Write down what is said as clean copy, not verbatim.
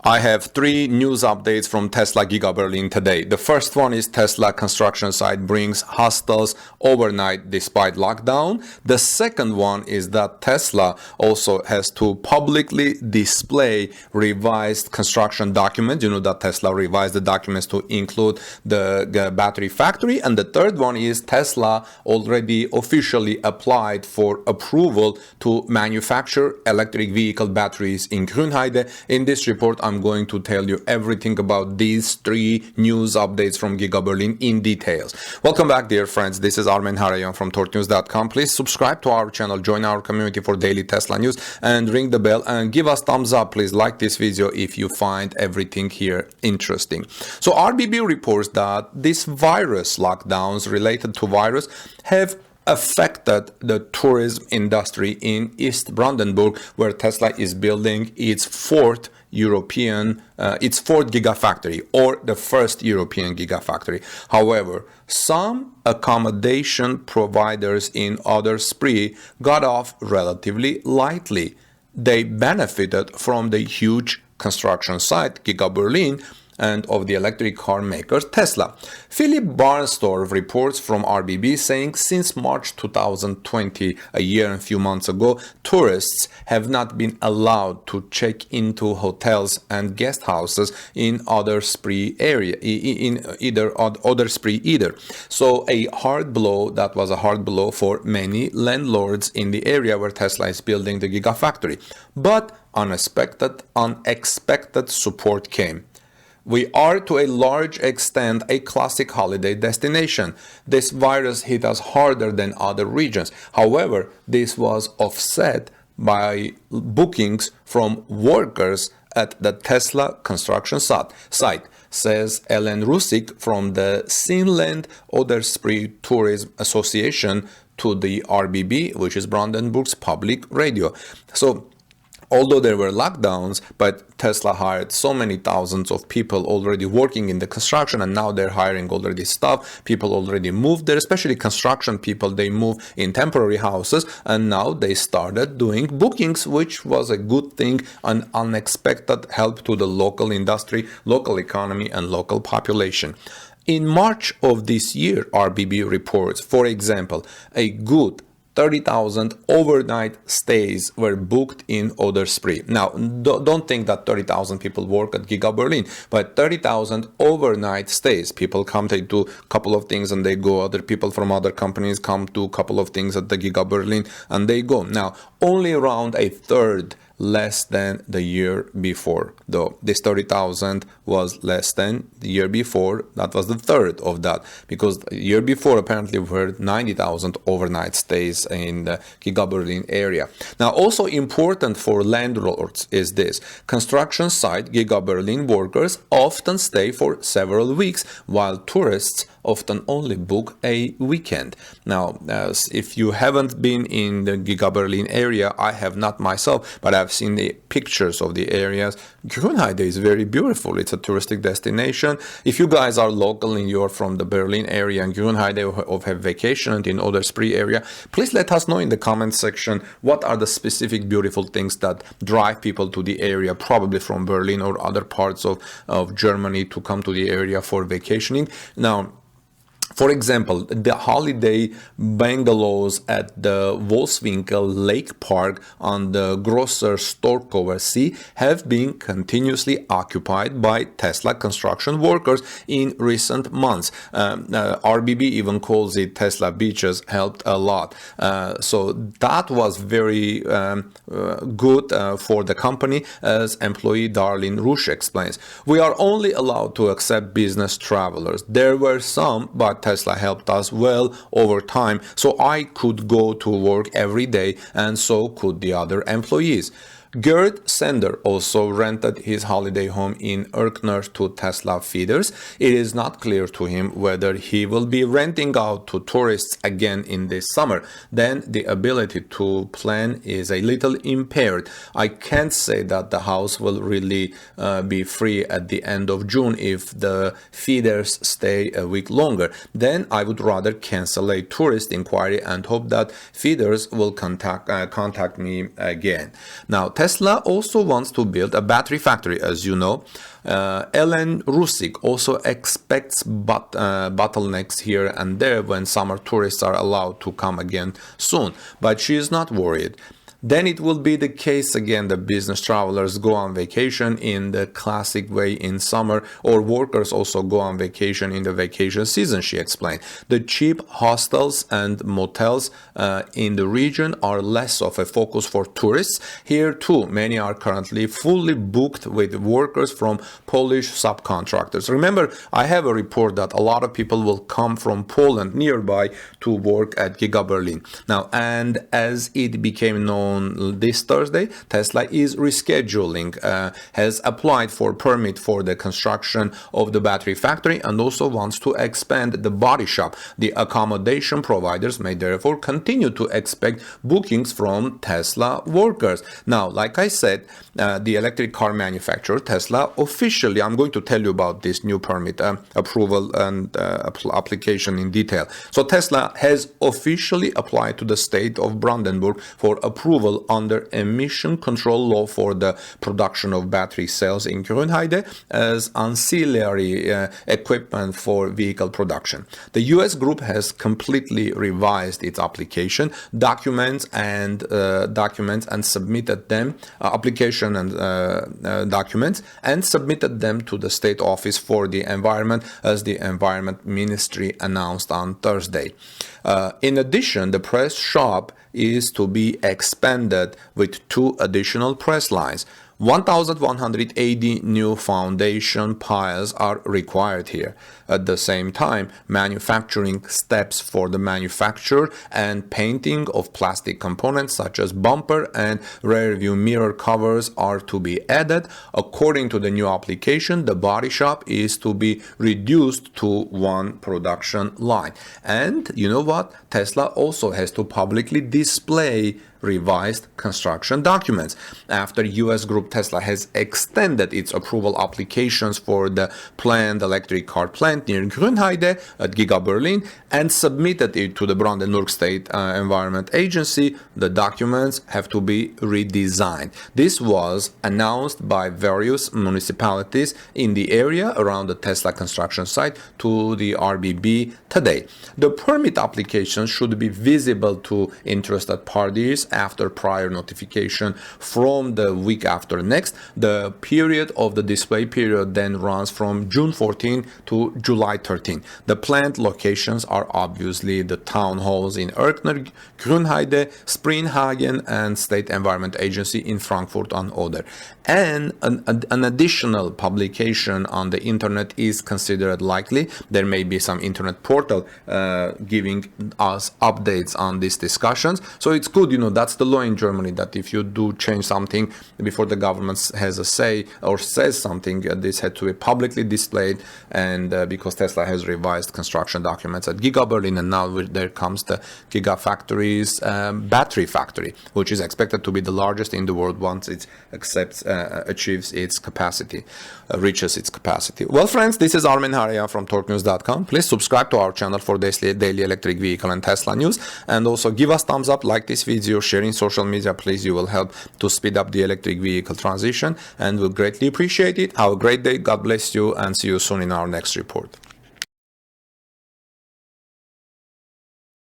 I have three news updates from Tesla Giga Berlin today. The first one is Tesla construction site brings hostels overnight despite lockdown. The second one is that Tesla also has to publicly display revised construction documents. You know that Tesla revised the documents to include the battery factory. And the third one is Tesla already officially applied for approval to manufacture electric vehicle batteries in Grünheide. In this report, I'm going to tell you everything about these three news updates from Giga Berlin in details. Welcome back, dear friends. This is Armen Harayan from tortnews.com. Please subscribe to our channel, join our community for daily Tesla news, and ring the bell and give us thumbs up. Please like this video if you find everything here interesting. So RBB reports that this virus lockdowns related to virus have affected the tourism industry in East Brandenburg, where Tesla is building its fourth gigafactory, or the first European gigafactory. However, some accommodation providers in Oder-Spree got off relatively lightly. They benefited from the huge construction site, Giga Berlin, and of the electric car maker Tesla. Philip Barnstorff reports from RBB saying since March 2020, a year and a few months ago, tourists have not been allowed to check into hotels and guest houses in Oder-Spree area, Oder-Spree either. So that was a hard blow for many landlords in the area where Tesla is building the gigafactory. But unexpected support came. We are to a large extent a classic holiday destination. This virus hit us harder than other regions. However, this was offset by bookings from workers at the Tesla construction site, says Ellen Russig from the Seenland Oderspree Tourism Association to the RBB, which is Brandenburg's public radio. So, although there were lockdowns, but Tesla hired so many thousands of people already working in the construction, and now they're hiring already staff. People already moved there, especially construction people. They move in temporary houses, and now they started doing bookings, which was a good thing, an unexpected help to the local industry, local economy, and local population. In March of this year, RBB reports, for example, a good 30,000 overnight stays were booked in Oder-Spree. Now, don't think that 30,000 people work at Giga Berlin, but 30,000 overnight stays. People come, they do a couple of things and they go. Other people from other companies come, do a couple of things at the Giga Berlin and they go. Now, only around a third less than the year before, though this 30,000 was less than the year before. That was the third of that, because the year before apparently we had 90,000 overnight stays in the Giga Berlin area. Now, also important for landlords is this: construction site Giga Berlin workers often stay for several weeks, while tourists often only book a weekend. Now, if you haven't been in the Giga Berlin area, I have not myself, but I've seen the pictures of the areas. Grünheide is very beautiful. It's a touristic destination. If you guys are local and you're from the Berlin area and Grünheide or have vacationed in Oder-Spree area, please let us know in the comment section what are the specific beautiful things that drive people to the area, probably from Berlin or other parts of Germany, to come to the area for vacationing. Now, for example, the holiday bungalows at the Wolfswinkel Lake Park on the Grosser Storkower Sea have been continuously occupied by Tesla construction workers in recent months. RBB even calls it Tesla Beaches helped a lot. So that was very good for the company, as employee Darlene Rush explains. We are only allowed to accept business travelers. There were some, but Tesla helped us well over time, so I could go to work every day, and so could the other employees. Gerd Sender also rented his holiday home in Erkner to Tesla feeders. It is not clear to him whether he will be renting out to tourists again in this summer. Then the ability to plan is a little impaired. I can't say that the house will really be free at the end of June if the feeders stay a week longer. Then I would rather cancel a tourist inquiry and hope that feeders will contact me again. Now, Tesla also wants to build a battery factory, as you know. Ellen Russig also expects bottlenecks here and there when summer tourists are allowed to come again soon, but she is not worried. Then it will be the case again that business travelers go on vacation in the classic way in summer, or workers also go on vacation in the vacation season, she explained. The cheap hostels and motels in the region are less of a focus for tourists. Here too, many are currently fully booked with workers from Polish subcontractors. Remember, I have a report that a lot of people will come from Poland nearby to work at Giga Berlin. Now, and as it became known this Thursday, Tesla is rescheduling, has applied for permit for the construction of the battery factory, and also wants to expand the body shop. The accommodation providers may therefore continue to expect bookings from Tesla workers. Now, like I said, the electric car manufacturer Tesla officially, I'm going to tell you about this new permit approval and application in detail. So Tesla has officially applied to the state of Brandenburg for approval under emission control law for the production of battery cells in Grünheide as ancillary equipment for vehicle production. The US group has completely revised its application documents and submitted them documents and submitted them to the State Office for the Environment, as the Environment Ministry announced on Thursday. In addition, the press shop is to be expanded with 2 additional press lines. 1,180 new foundation piles are required here. At the same time, manufacturing steps for the manufacture and painting of plastic components such as bumper and rear view mirror covers are to be added. According to the new application, the body shop is to be reduced to 1 production line. And you know what? Tesla also has to publicly display revised construction documents. After US group Tesla has extended its approval applications for the planned electric car plant near Grünheide at Giga Berlin and submitted it to the Brandenburg State Environment Agency, the documents have to be redesigned. This was announced by various municipalities in the area around the Tesla construction site to the RBB today. The permit applications should be visible to interested parties after prior notification from the week after next. The period of the display period then runs from June 14 to July 13. The planned locations are obviously the town halls in Erkner, Grünheide, Spreenhagen, and State Environment Agency in Frankfurt on Oder. And an additional publication on the internet is considered likely. There may be some internet portal giving us updates on these discussions. So it's good, that's the law in Germany, that if you do change something before the government has a say or says something, this had to be publicly displayed. And because Tesla has revised construction documents at Giga Berlin, and now there comes the Giga Factory's battery factory, which is expected to be the largest in the world once it achieves its capacity, reaches its capacity. Well, friends, this is Armen Hareyan from TorqueNews.com. Please subscribe to our channel for daily electric vehicle and Tesla news, and also give us thumbs up, like this video, share in social media. Please, you will help to speed up the electric vehicle transition, and we'll greatly appreciate it. Have a great day. God bless you, and see you soon in our next report.